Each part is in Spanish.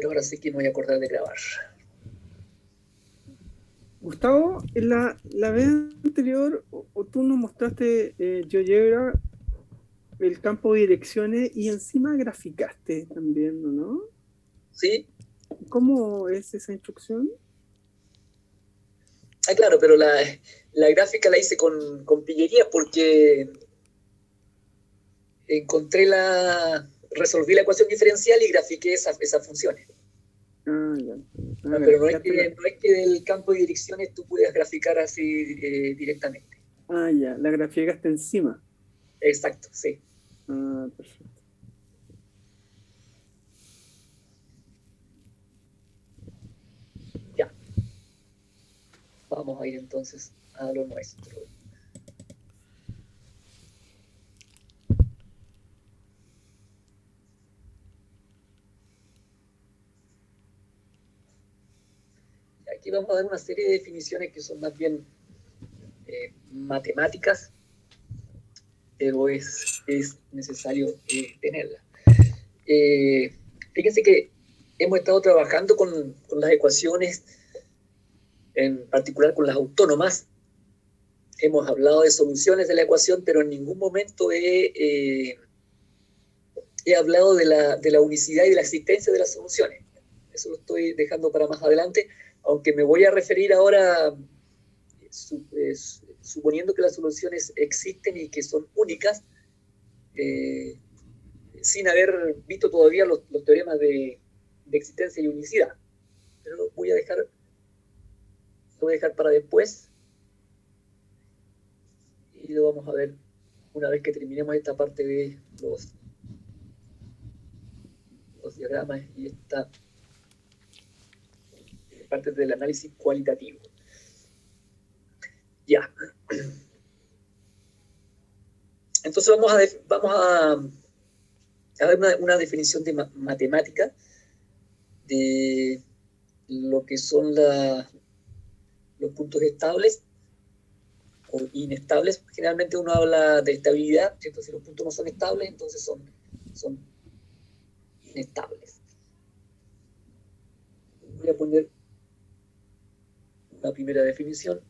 pero ahora sí que me voy a acordar de grabar. Gustavo, en la vez anterior, o tú nos mostraste GeoGebra, el campo de direcciones y encima graficaste también, ¿no? ¿Sí? ¿Cómo es esa instrucción? Ah, claro, pero la gráfica la hice con pillería porque resolví la ecuación diferencial y grafiqué esas funciones. Ah, ya. Ah, Ah, pero no es graficaste la. no es que del campo de direcciones tú puedas graficar así directamente. Ah, ya, la graficaste encima. Exacto, sí. Ah, perfecto. Ya, vamos a ir entonces a lo nuestro. Aquí vamos a dar una serie de definiciones que son más bien matemáticas, pero es necesario tenerlas. Eh, Fíjense que hemos estado trabajando con las ecuaciones, en particular con las autónomas. Hemos hablado de soluciones de la ecuación, pero en ningún momento he hablado de la unicidad y de la existencia de las soluciones. Eso lo estoy dejando para más adelante, aunque me voy a referir ahora, suponiendo que las soluciones existen y que son únicas, eh, sin haber visto todavía los teoremas de existencia y unicidad. Pero lo voy a dejar para después y lo vamos a ver una vez que terminemos esta parte de los diagramas y esta parte del análisis cualitativo. Ya. Entonces a ver una definición de matemática de lo que son los puntos estables o inestables. Generalmente uno habla de estabilidad, ¿cierto? Si los puntos no son estables, entonces son inestables. Voy a poner una primera definición.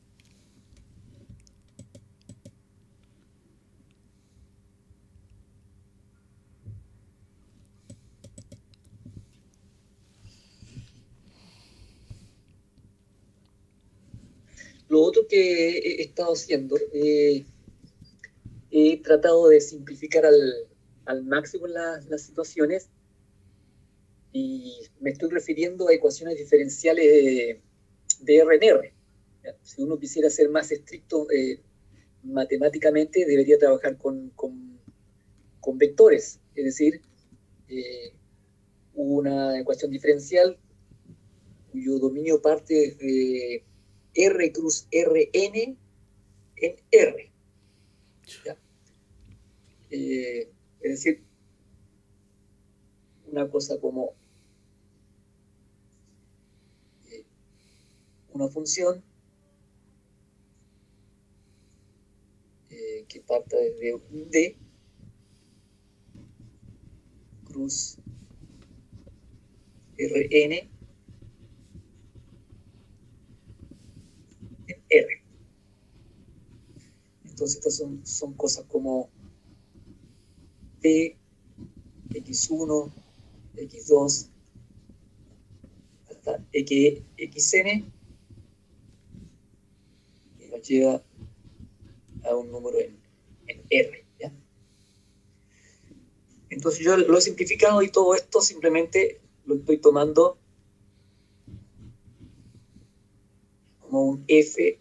Lo otro que he estado haciendo, he tratado de simplificar al máximo las situaciones y me estoy refiriendo a ecuaciones diferenciales de R en R. Si uno quisiera ser más estricto matemáticamente, debería trabajar con vectores, es decir, eh, una ecuación diferencial cuyo dominio parte de R cruz Rn en R. ¿Ya? Es decir, una cosa como eh, una función que parta desde un D cruz Rn en R. Entonces estas son cosas como P, X1, X2, hasta XN, y nos lleva a un número en R. ¿Ya? Entonces yo lo he simplificado y todo esto simplemente lo estoy tomando como un F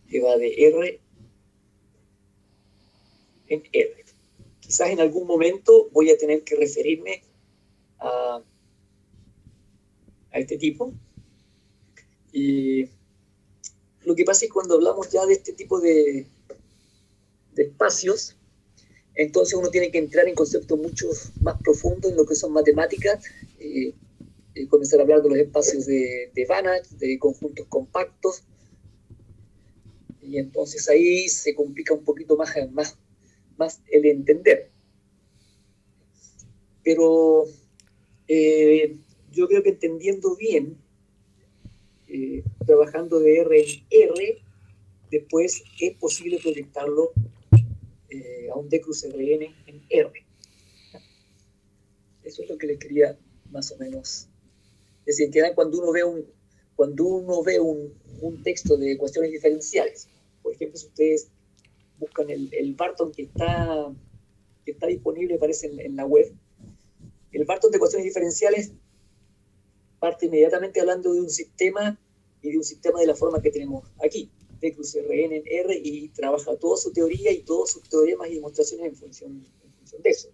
que va de R en R. Quizás en algún momento voy a tener que referirme a, a este tipo. Y lo que pasa es que cuando hablamos ya de este tipo de espacios, entonces uno tiene que entrar en conceptos mucho más profundos en lo que son matemáticas, comenzar a hablar de los espacios de Banach, de conjuntos compactos, y entonces ahí se complica un poquito más el entender. Pero yo yo creo que entendiendo bien, trabajando de R en R, después es posible proyectarlo a un D cruz Rn en R. Eso es lo que les quería más o menos decir. Que cuando uno ve un texto de ecuaciones diferenciales, por ejemplo, si ustedes buscan el Barton que está disponible, parece en la web, el Barton de ecuaciones diferenciales parte inmediatamente hablando de un sistema y de un sistema de la forma que tenemos aquí, D cruz Rn en R, y trabaja toda su teoría y todos sus teoremas y demostraciones en función de eso.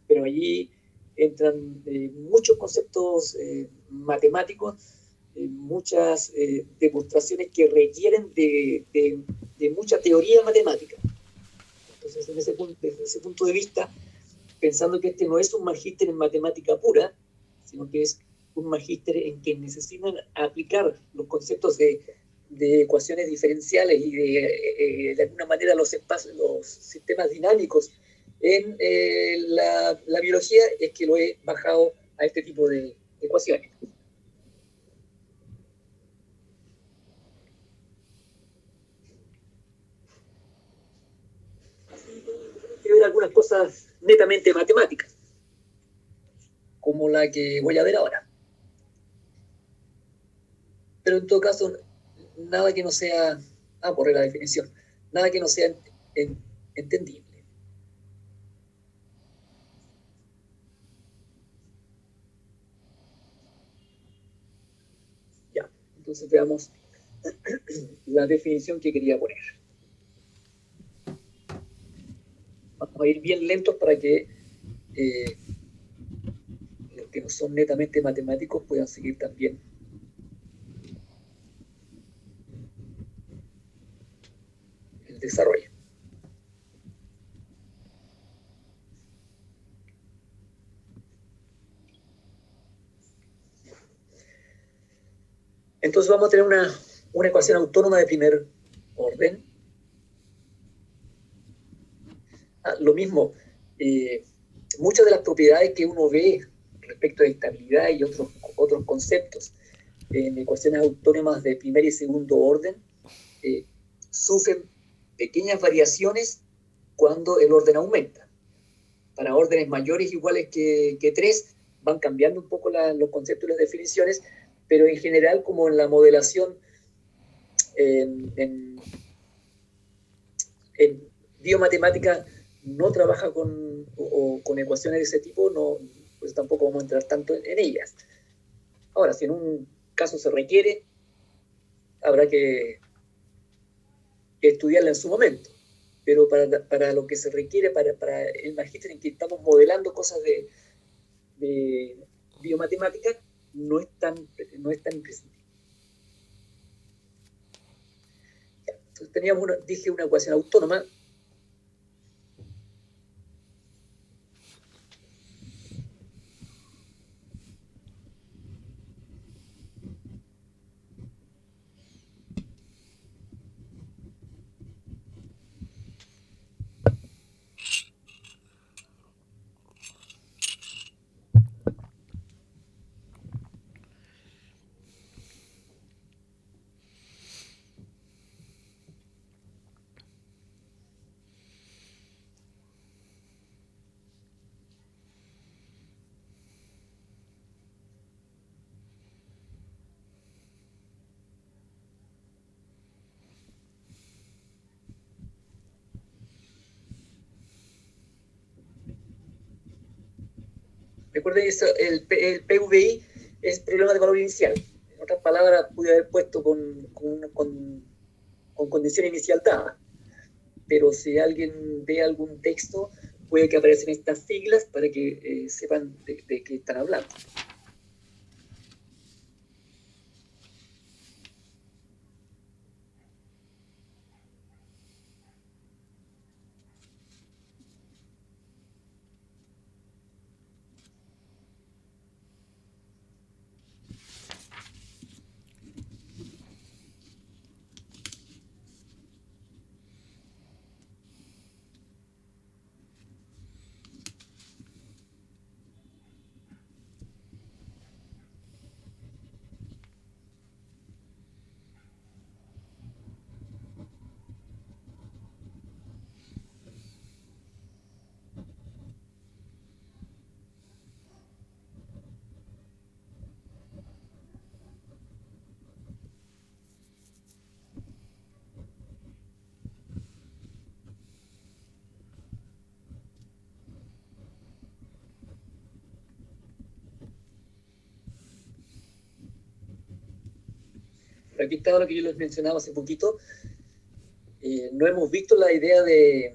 Pero allí entran muchos conceptos matemáticos, muchas demostraciones que requieren de mucha teoría matemática. Entonces, desde ese punto de vista, pensando que este no es un magíster en matemática pura, sino que es un magíster en que necesitan aplicar los conceptos de ecuaciones diferenciales y de alguna manera los sistemas dinámicos en la biología, es que lo he bajado a este tipo de ecuaciones. Quiero ver algunas cosas netamente matemáticas, como la que voy a ver ahora. Pero en todo caso, nada que no sea, por la definición, nada que no sea entendible. Ya, entonces veamos la definición que quería poner. Vamos a ir bien lentos para que los que no son netamente matemáticos puedan seguir también el desarrollo. Entonces vamos a tener una ecuación autónoma de primer orden. Lo mismo, muchas de las propiedades que uno ve respecto de estabilidad y otros conceptos en ecuaciones autónomas de primer y segundo orden sufren pequeñas variaciones cuando el orden aumenta. Para órdenes mayores iguales que 3 van cambiando un poco los conceptos y las definiciones, pero en general, como en la modelación en biomatemática no trabaja con ecuaciones de ese tipo, no, pues tampoco vamos a entrar tanto en ellas. Ahora, si en un caso se requiere, habrá que estudiarla en su momento. Pero para lo que se requiere, para el magíster en que estamos modelando cosas de biomatemática, no es tan imprescindible. Entonces teníamos, dije, una ecuación autónoma. Recuerden eso, el PVI es problema de valor inicial. En otras palabras, pude haber puesto con condición inicial dada. Pero si alguien ve algún texto, puede que aparecen estas siglas para que sepan de qué están hablando. Pero aquí está lo que yo les mencionaba hace poquito. No hemos visto la idea del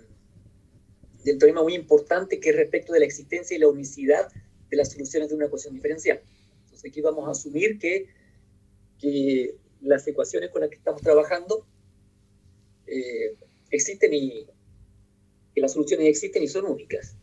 teorema muy importante que es respecto de la existencia y la unicidad de las soluciones de una ecuación diferencial. Entonces aquí vamos a asumir que las ecuaciones con las que estamos trabajando existen y que las soluciones existen y son únicas.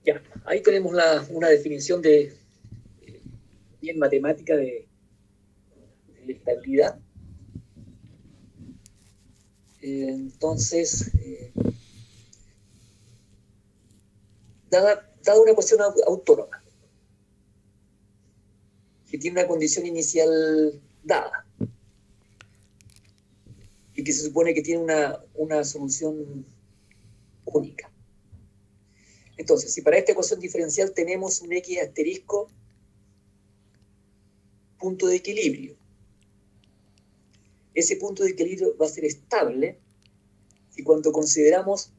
Ya, ahí tenemos una definición bien matemática de estabilidad. Entonces, dada una ecuación autónoma, que tiene una condición inicial dada, y que se supone que tiene una solución única. Entonces, si para esta ecuación diferencial tenemos un x asterisco punto de equilibrio, ese punto de equilibrio va a ser estable si cuando consideramos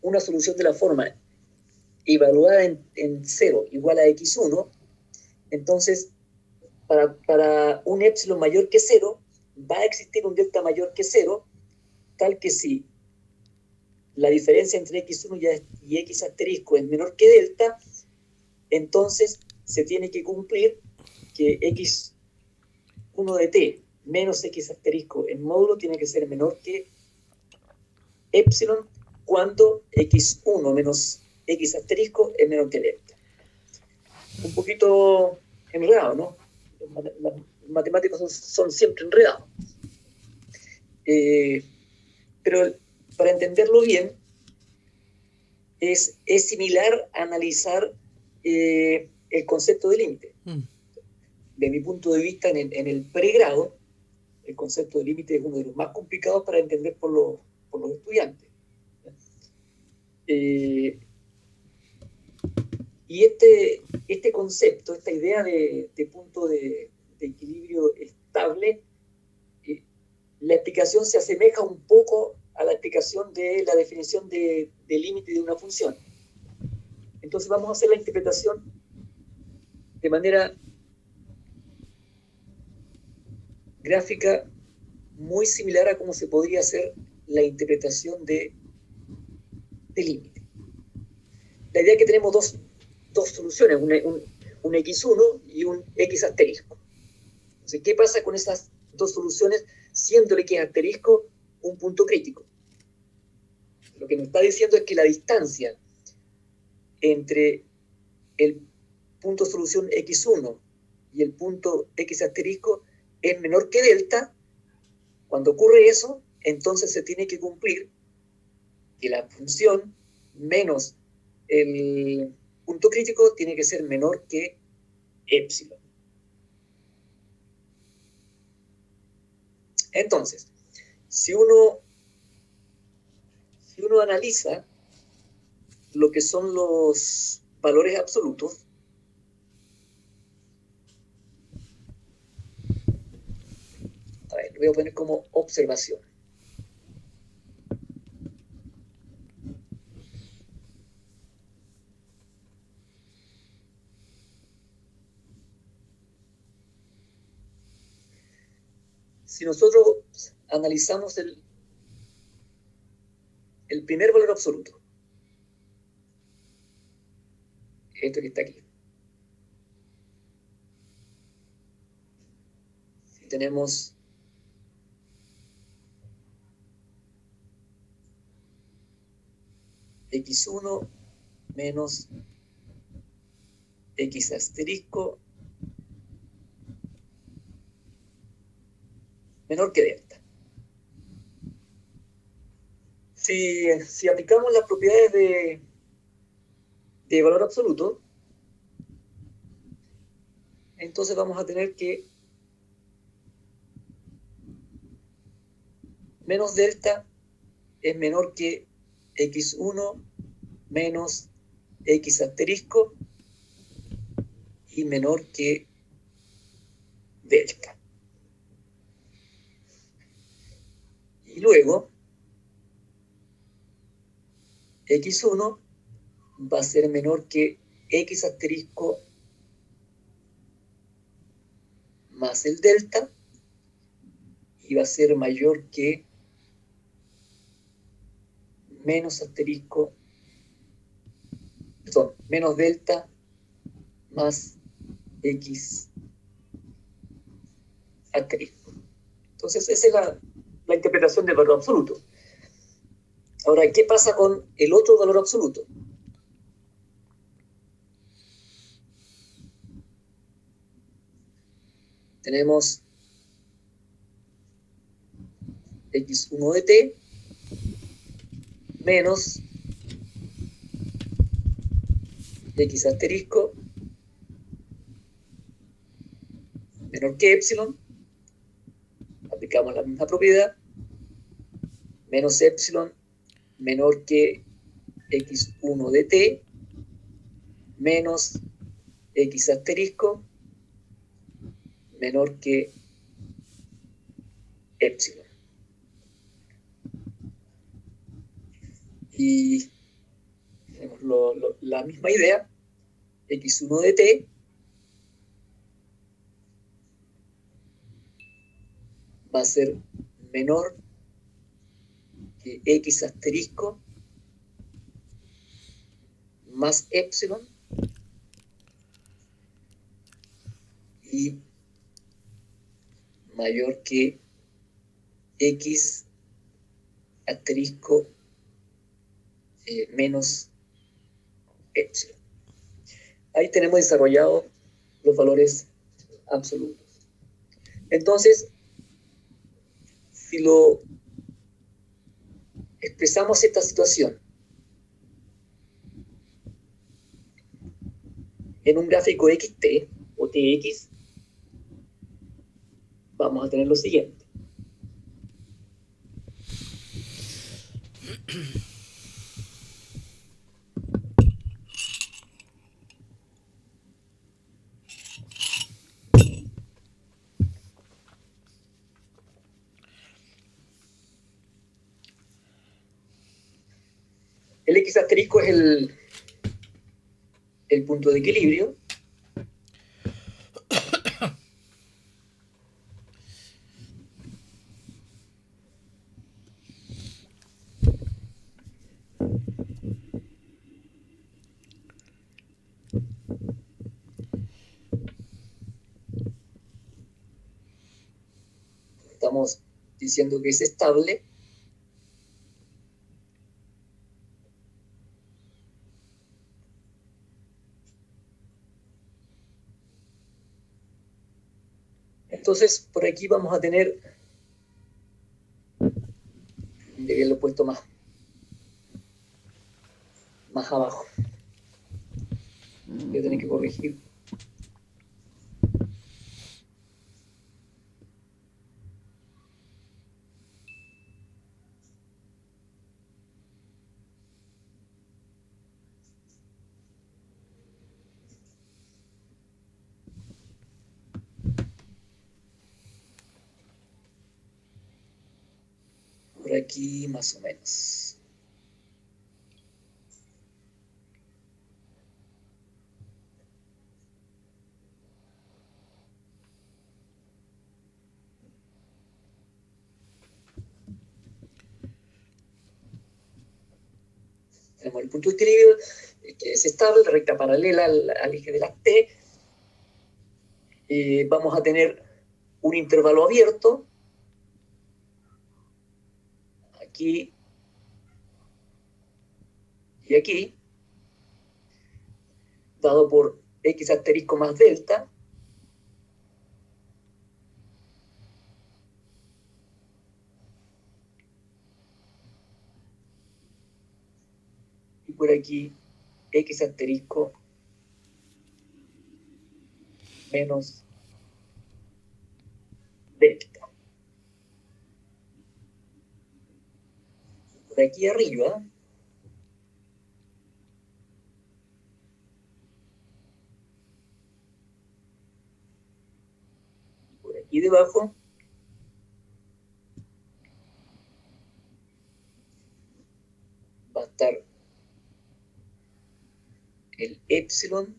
una solución de la forma evaluada en 0 igual a x1, entonces para un epsilon mayor que 0 va a existir un delta mayor que 0, tal que si la diferencia entre x1 y x asterisco es menor que delta, entonces se tiene que cumplir que x1 de t menos x asterisco en módulo tiene que ser menor que epsilon cuando x1 menos x asterisco es menor que delta. Un poquito enredado, ¿no? Los matemáticos son siempre enredados. Pero para entenderlo bien, es similar a analizar el concepto de límite. De mi punto de vista, en el pregrado, el concepto de límite es uno de los más complicados para entender por los estudiantes. Y este concepto, esta idea de punto de equilibrio estable, la explicación se asemeja un poco a la explicación de la definición de límite de una función. Entonces vamos a hacer la interpretación de manera gráfica muy similar a cómo se podría hacer la interpretación de límite. La idea es que tenemos dos soluciones, un x1 y un x asterisco. Entonces, ¿qué pasa con esas dos soluciones siendo el x asterisco un punto crítico? Lo que nos está diciendo es que la distancia entre el punto solución x1 y el punto x asterisco es menor que delta. Cuando ocurre eso, entonces se tiene que cumplir que la función menos el punto crítico tiene que ser menor que epsilon. Entonces, si uno analiza lo que son los valores absolutos, a ver, lo voy a poner como observación. Si nosotros analizamos el primer valor absoluto, esto que está aquí, si tenemos x1 menos x asterisco menor que delta. Si aplicamos las propiedades de valor absoluto, entonces vamos a tener que menos delta es menor que x1 menos x asterisco y menor que delta. Y luego, x1 va a ser menor que x asterisco más el delta, y va a ser mayor que menos asterisco, perdón, menos delta más x asterisco. Entonces, esa es la interpretación del valor absoluto. Ahora, ¿qué pasa con el otro valor absoluto? Tenemos x1 de t menos x asterisco menor que epsilon, aplicamos la misma propiedad, menos epsilon menor que x1 de t menos x asterisco menor que epsilon. Y tenemos la misma idea, x1 de t va a ser menor que x asterisco más epsilon y mayor que x asterisco menos epsilon. Ahí tenemos desarrollados los valores absolutos. Entonces, si lo expresamos esta situación en un gráfico xt o tx, vamos a tener lo siguiente. El x asterisco es el punto de equilibrio. Estamos diciendo que es estable. Entonces, por aquí vamos a tener, debería haberlo puesto más abajo. Voy a tener que corregir. Por aquí más o menos. Tenemos el punto de equilibrio, que es estable, recta paralela al eje de las t. Vamos a tener un intervalo abierto, aquí y aquí, dado por x asterisco más delta, y por aquí x asterisco menos delta. Por aquí arriba aquí debajo va a estar el epsilon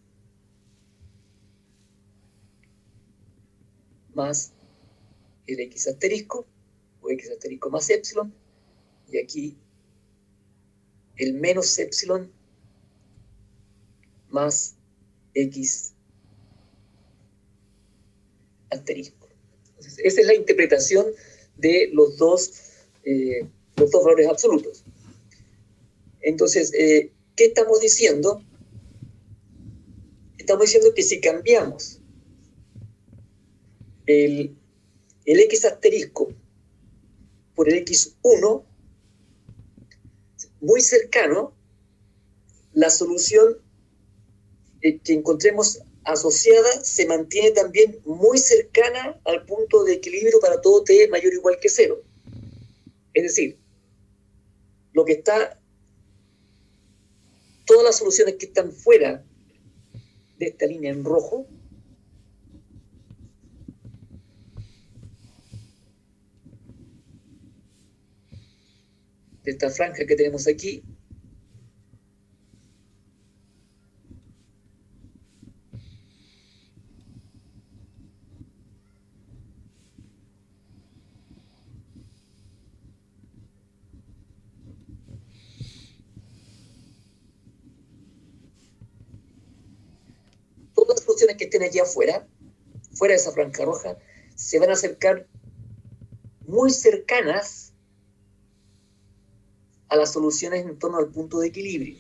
más el x asterisco, o x asterisco más epsilon, y aquí el menos epsilon más x asterisco. Entonces, esa es la interpretación de los dos valores absolutos. Entonces, ¿qué estamos diciendo? Estamos diciendo que si cambiamos el x asterisco por el x1, muy cercano, la solución que encontremos asociada se mantiene también muy cercana al punto de equilibrio para todo t mayor o igual que 0. Es decir, lo que está, todas las soluciones que están fuera de esta línea en rojo, de esta franja que tenemos aquí, todas las soluciones que estén allí afuera, fuera de esa franja roja, se van a acercar muy cercanas a las soluciones en torno al punto de equilibrio.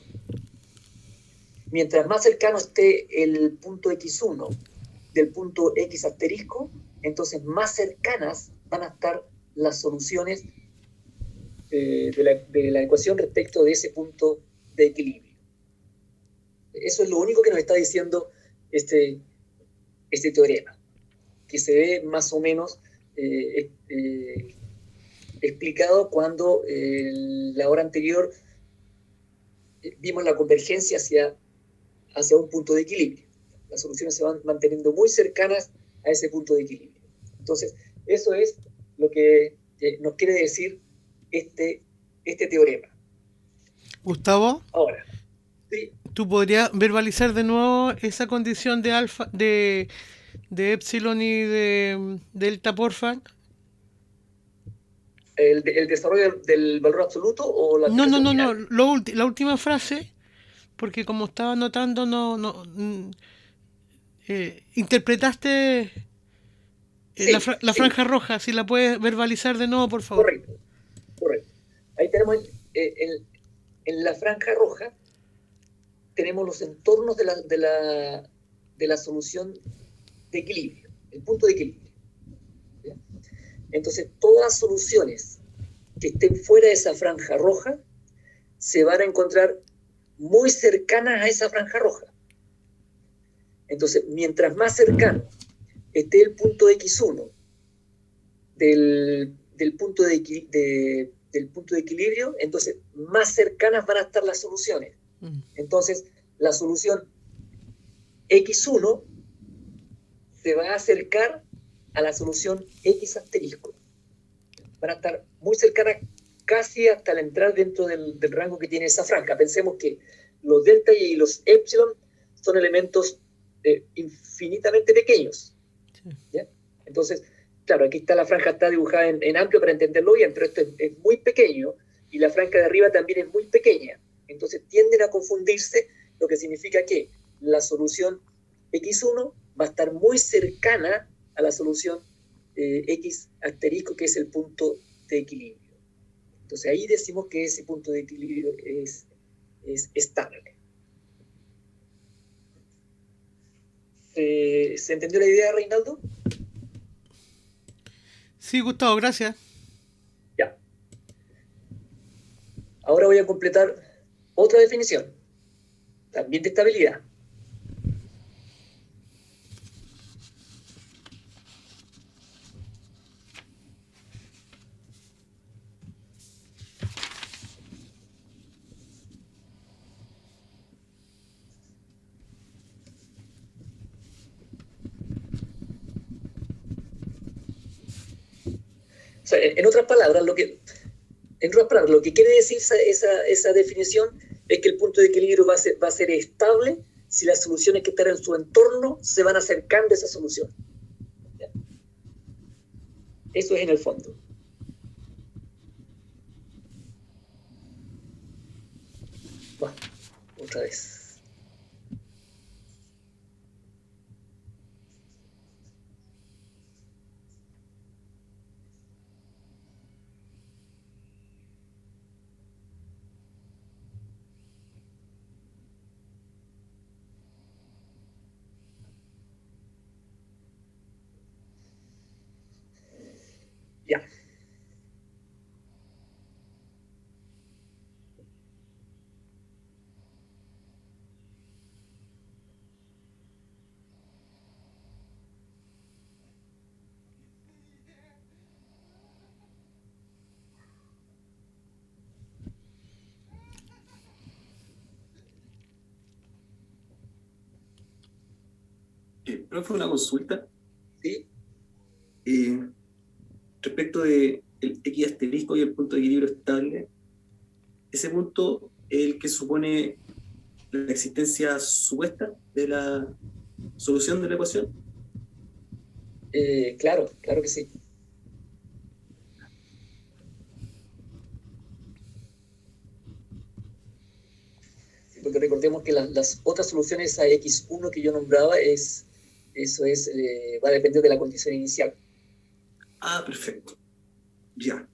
Mientras más cercano esté el punto x1 del punto x asterisco, entonces más cercanas van a estar las soluciones de la ecuación respecto de ese punto de equilibrio. Eso es lo único que nos está diciendo este teorema, que se ve más o menos explicado cuando la hora anterior vimos la convergencia hacia un punto de equilibrio. Las soluciones se van manteniendo muy cercanas a ese punto de equilibrio. Entonces, eso es lo que nos quiere decir este teorema. Gustavo, Ahora, sí, ¿tú podrías verbalizar de nuevo esa condición de alfa, de epsilon y de delta, porfa? el desarrollo del valor absoluto o la No, no, explicación no, no. final. La última frase, porque como estaba notando, interpretaste Sí, la sí, franja roja. Si la puedes verbalizar de nuevo, por favor. correcto, correcto. Ahí tenemos en la franja roja, tenemos los entornos de la solución de equilibrio, el punto de equilibrio. ¿Ya? Entonces, todas las soluciones que estén fuera de esa franja roja se van a encontrar muy cercanas a esa franja roja. Entonces, mientras más cercano esté el punto x1 del punto del punto de equilibrio, entonces más cercanas van a estar las soluciones. Entonces, la solución x1 se va a acercar a la solución x asterisco. Van a estar muy cercanas casi hasta el entrar dentro del rango que tiene esa franja. Pensemos que los delta y los epsilon son elementos infinitamente pequeños. ¿Ya? Entonces, claro, aquí está la franja, está dibujada en amplio para entenderlo bien, pero esto es muy pequeño y la franja de arriba también es muy pequeña. Entonces tienden a confundirse, lo que significa que la solución x1 va a estar muy cercana a la solución x asterisco, que es el punto de equilibrio. Entonces ahí decimos que ese punto de equilibrio es estable. ¿Se entendió la idea, Reinaldo? Sí, Gustavo, gracias. Ya. Ahora voy a completar otra definición, también de estabilidad. sea, en otras palabras, lo que quiere decir esa definición es que el punto de equilibrio va a ser estable si las soluciones que están en su entorno se van acercando a esa solución. ¿Ya? Eso es en el fondo. Bueno, otra vez. Ya. Profe, una consulta. ¿Sí? Respecto de el X asterisco y el punto de equilibrio estable, ese punto es el que supone la existencia supuesta de la solución de la ecuación. Claro, claro que sí. Sí, porque recordemos que las otras soluciones a X1 que yo nombraba, va a depender de la condición inicial. Ah, perfecto. Ya.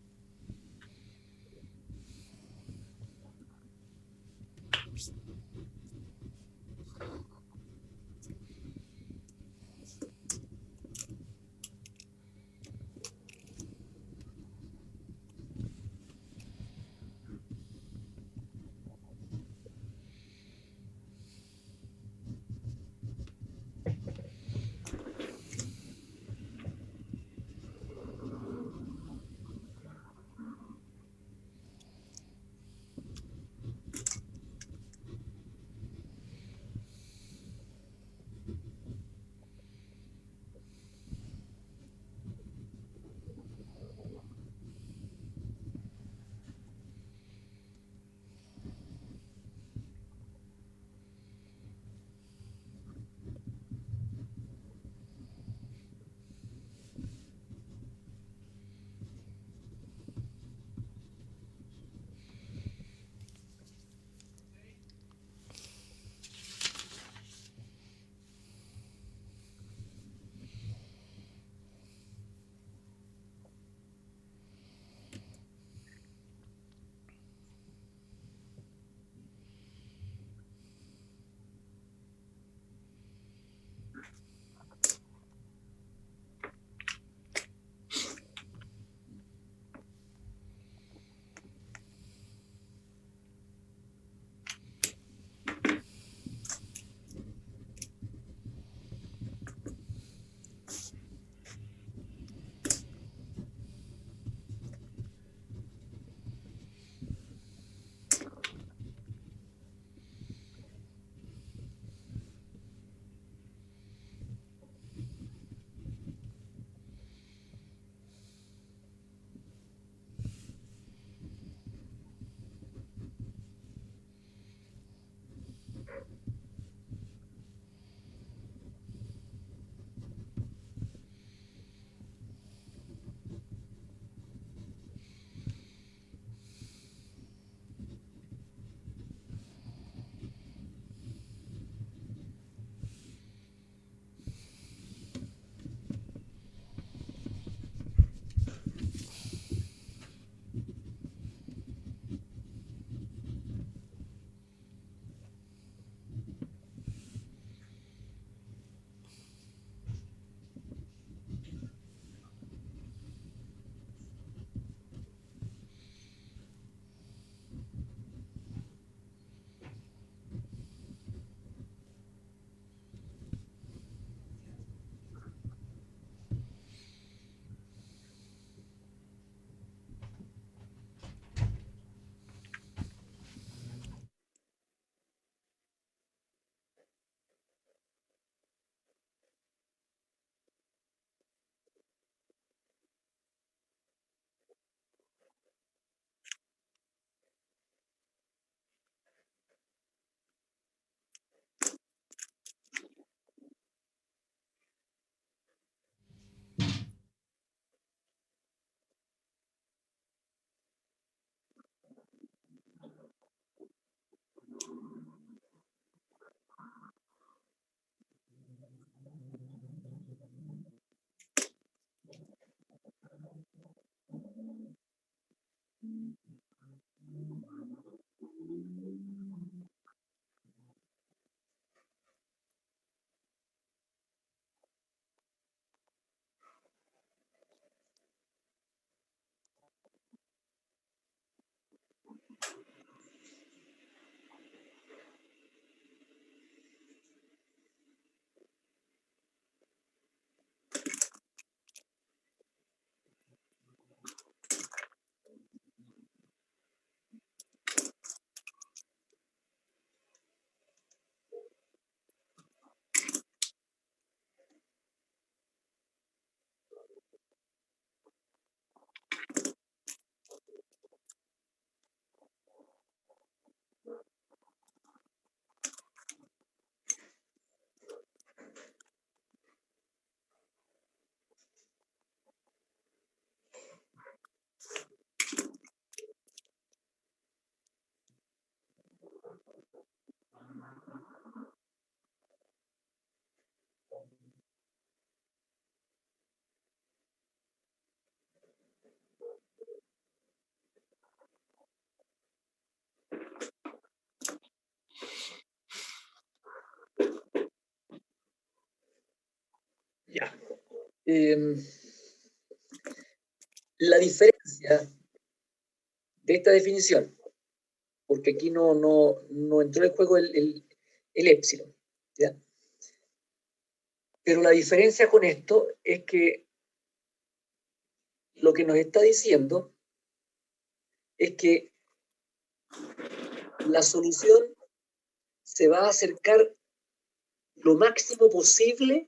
Ya. La diferencia de esta definición, porque aquí no entró en juego el épsilon, ¿ya? Pero la diferencia con esto es que lo que nos está diciendo es que la solución se va a acercar lo máximo posible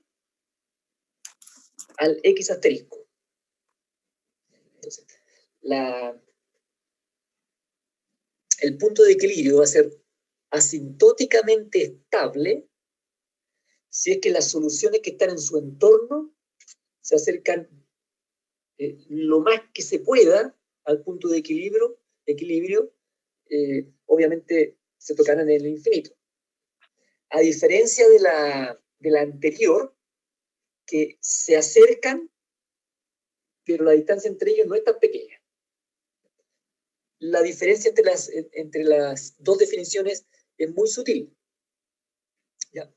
al X asterisco. Entonces, el punto de equilibrio va a ser asintóticamente estable si es que las soluciones que están en su entorno se acercan lo más que se pueda al punto de equilibrio, obviamente se tocarán en el infinito. A diferencia de la anterior, que se acercan, pero la distancia entre ellos no es tan pequeña. La diferencia entre las dos definiciones es muy sutil. ¿Ya?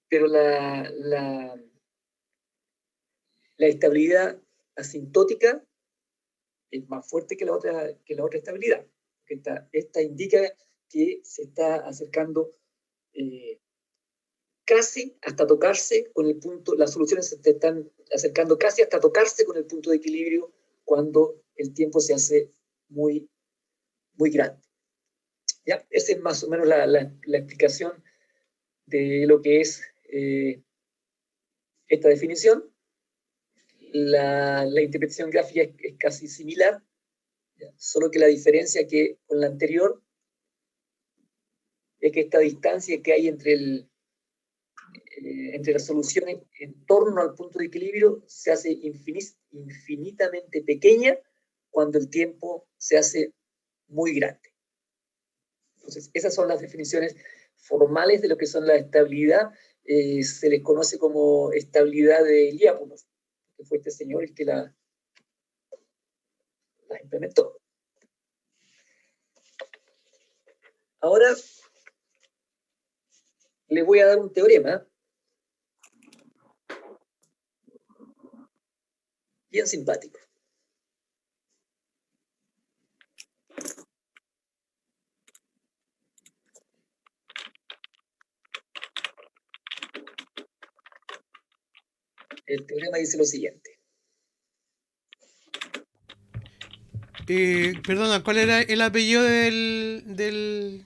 Pero la estabilidad asintótica es más fuerte que la otra estabilidad. Esta indica que se está acercando casi hasta tocarse con el punto, las soluciones se están acercando casi hasta tocarse con el punto de equilibrio cuando el tiempo se hace muy, muy grande. ¿Ya? Esa es más o menos la explicación de lo que es esta definición. La interpretación gráfica es casi similar, ¿ya? Solo que la diferencia que con la anterior es que esta distancia que hay entre las soluciones en torno al punto de equilibrio se hace infinitamente pequeña cuando el tiempo se hace muy grande. Entonces, esas son las definiciones formales de lo que son la estabilidad. Se les conoce como estabilidad de Lyapunov, que fue este señor el que la implementó. Ahora le voy a dar un teorema bien simpático. El teorema dice lo siguiente. Perdona, ¿cuál era el apellido del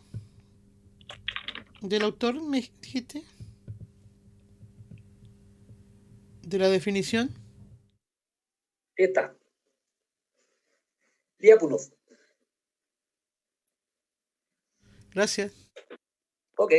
autor, me dijiste? ¿De la definición? Está. Lyapunov. Gracias. Ok.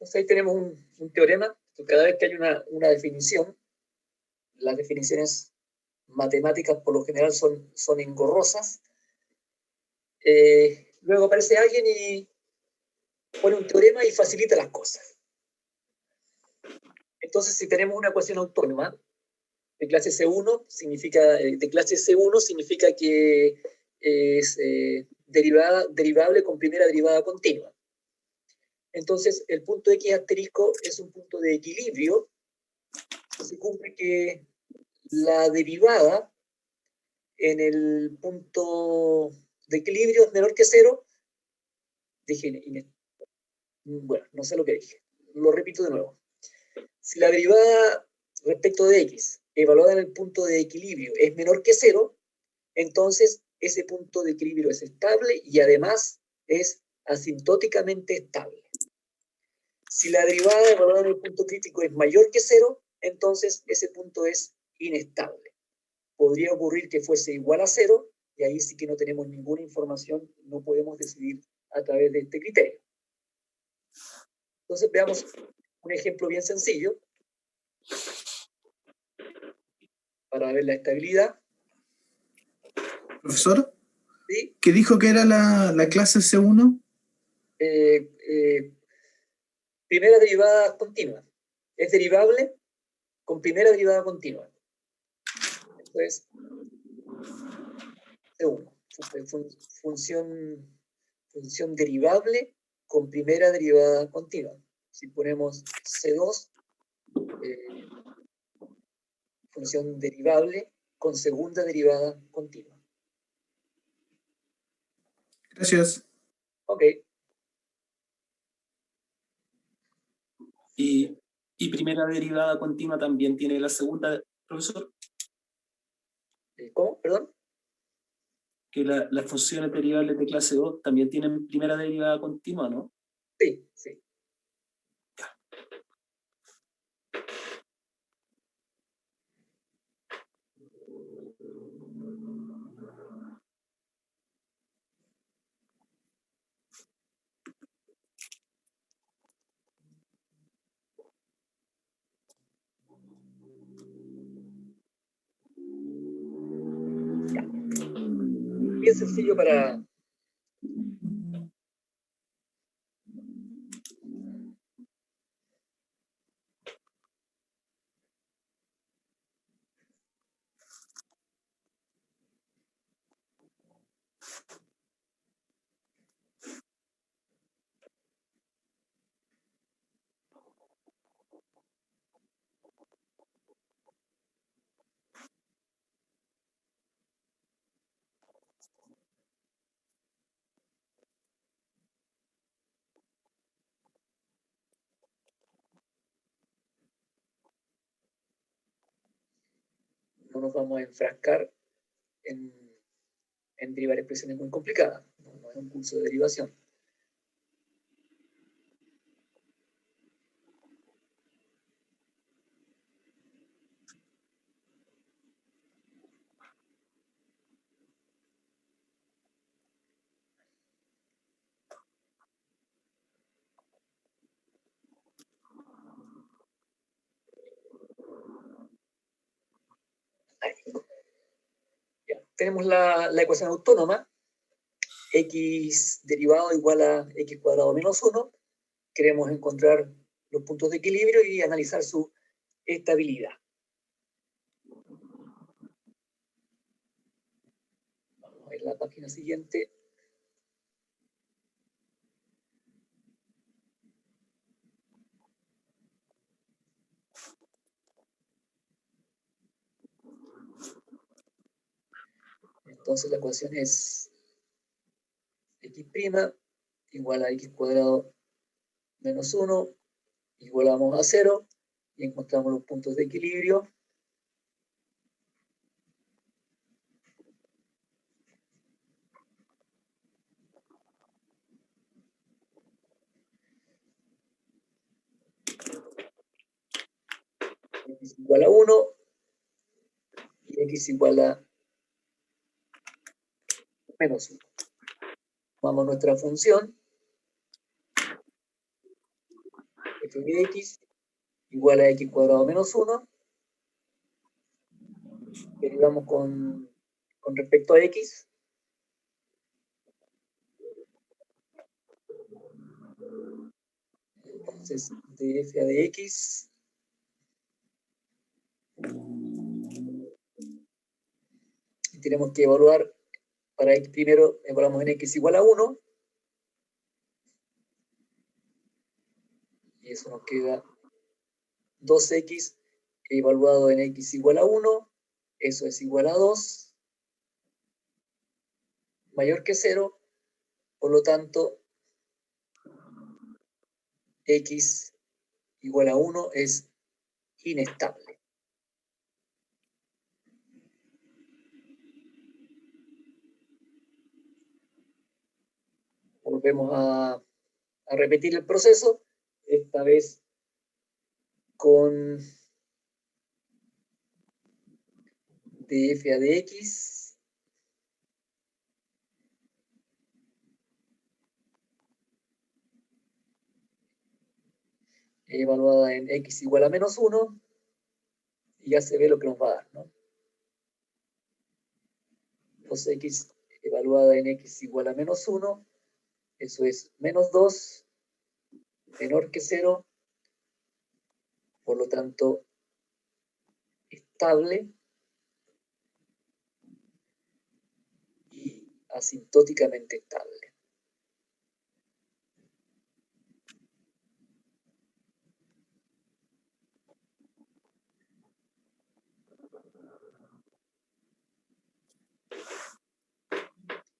Entonces ahí tenemos un teorema, que cada vez que hay una definición, las definiciones matemáticas por lo general son engorrosas. Luego aparece alguien y pone un teorema y facilita las cosas. Entonces, si tenemos una ecuación autónoma de clase C1, significa que es derivable con primera derivada continua. Entonces, el punto X asterisco es un punto de equilibrio. Se cumple que la derivada en el punto de equilibrio es menor que 0. Bueno, no sé lo que dije. Lo repito de nuevo. Si la derivada respecto de X, evaluada en el punto de equilibrio, es menor que 0, entonces ese punto de equilibrio es estable y además es asintóticamente estable. Si la derivada evaluada en el punto crítico es mayor que 0, entonces ese punto es inestable. Podría ocurrir que fuese igual a 0, y ahí sí que no tenemos ninguna información, no podemos decidir a través de este criterio. Entonces veamos un ejemplo bien sencillo para ver la estabilidad. Profesor, ¿Sí? ¿qué dijo que era la clase C1? Primera derivada continua. Es derivable con primera derivada continua. Esto es C1. Función derivable con primera derivada continua. Si ponemos C2, función derivable con segunda derivada continua. Gracias. Ok. Y primera derivada continua también tiene la segunda, profesor, ¿Cómo? Perdón. que las funciones derivables de clase 2 también tienen primera derivada continua, ¿no? Sí, sí. Ya. Bien sencillo para... No nos vamos a enfrascar en derivar expresiones muy complicadas. No es un curso de derivación. Ahí. Ya. Tenemos la ecuación autónoma. X derivado igual a x cuadrado menos 1. Queremos encontrar los puntos de equilibrio y analizar su estabilidad. Vamos a ver la página siguiente. Entonces la ecuación es x' igual a x cuadrado menos 1, igualamos a 0 y encontramos los puntos de equilibrio. X igual a 1 y x igual a menos 1. Tomamos nuestra función f de x igual a x cuadrado menos 1. Derivamos con respecto a x. Entonces, df de x y tenemos que evaluar para x primero, evaluamos en x igual a 1 y eso nos queda 2x evaluado en x igual a 1, eso es igual a 2, mayor que 0, por lo tanto x igual a 1 es inestable. Volvemos a repetir el proceso, esta vez con df a de x evaluada en x igual a menos 1 y ya se ve lo que nos va a dar, ¿no? 2x evaluada en x igual a menos 1, eso es menos 2, menor que 0, por lo tanto estable y asintóticamente estable.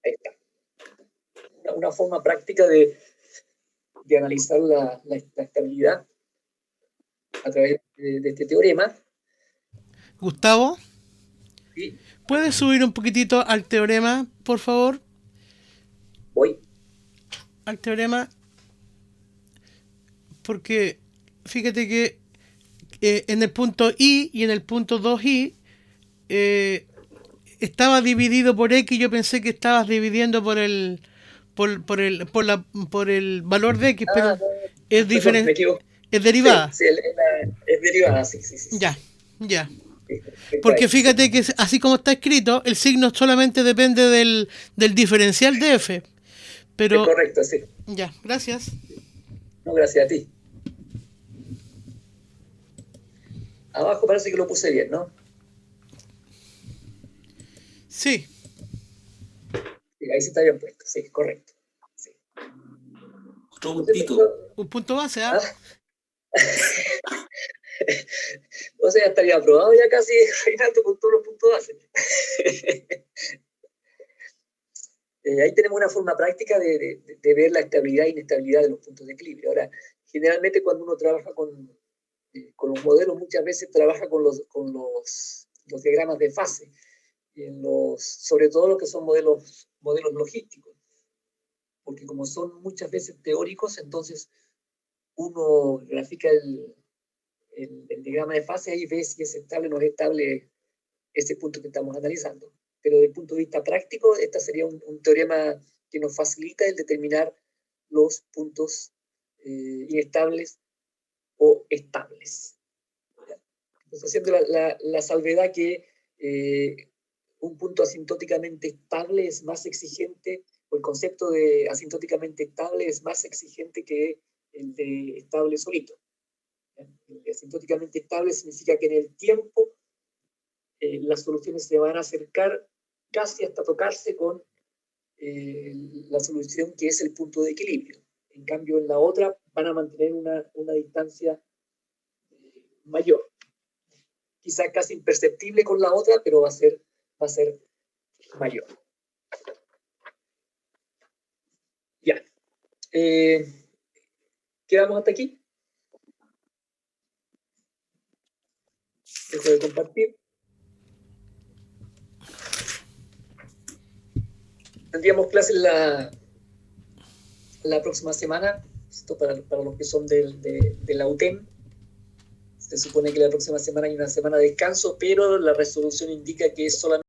Ahí está. Una forma práctica de analizar la estabilidad a través de este teorema. Gustavo, ¿Sí? ¿puedes subir un poquitito al teorema, por favor? Voy. Al teorema, porque fíjate que en el punto I y en el punto 2i estaba dividido por x. Yo pensé que estabas dividiendo por el valor de x, pero No, es perdón, me diferente, equivoco. es derivada. Sí, es derivada, sí. Ya. Sí, Porque fíjate que así como está escrito, el signo solamente depende del diferencial de f. es Pero correcto, sí. ya, gracias. No, gracias a ti. Abajo parece que lo puse bien, ¿no? Sí. Sí, ahí sí está bien puesto, sí, correcto. Sí. Otro puntito. Un punto base, ¿ah? O sea, estaría aprobado ya casi, Reinaldo, con todos los puntos base. Ahí tenemos una forma práctica de ver la estabilidad e inestabilidad de los puntos de equilibrio. Ahora, generalmente cuando uno trabaja con los modelos, muchas veces trabaja con los diagramas de fase, y sobre todo los que son modelos logísticos, porque como son muchas veces teóricos, entonces uno grafica el diagrama de fase y ve si es estable o no es estable ese punto que estamos analizando. Pero desde el punto de vista práctico, este sería un teorema que nos facilita el determinar los puntos inestables o estables. Entonces, haciendo la salvedad que un punto asintóticamente estable es más exigente, o el concepto de asintóticamente estable es más exigente que el de estable solito. El de asintóticamente estable significa que en el tiempo las soluciones se van a acercar casi hasta tocarse con la solución que es el punto de equilibrio. En cambio, en la otra van a mantener una distancia mayor. Quizá casi imperceptible con la otra, pero va a ser mayor. Ya. ¿Quedamos hasta aquí? Dejo de compartir. Tendríamos clases la próxima semana, esto para los que son de la UTEM. Se supone que la próxima semana hay una semana de descanso, pero la resolución indica que es solamente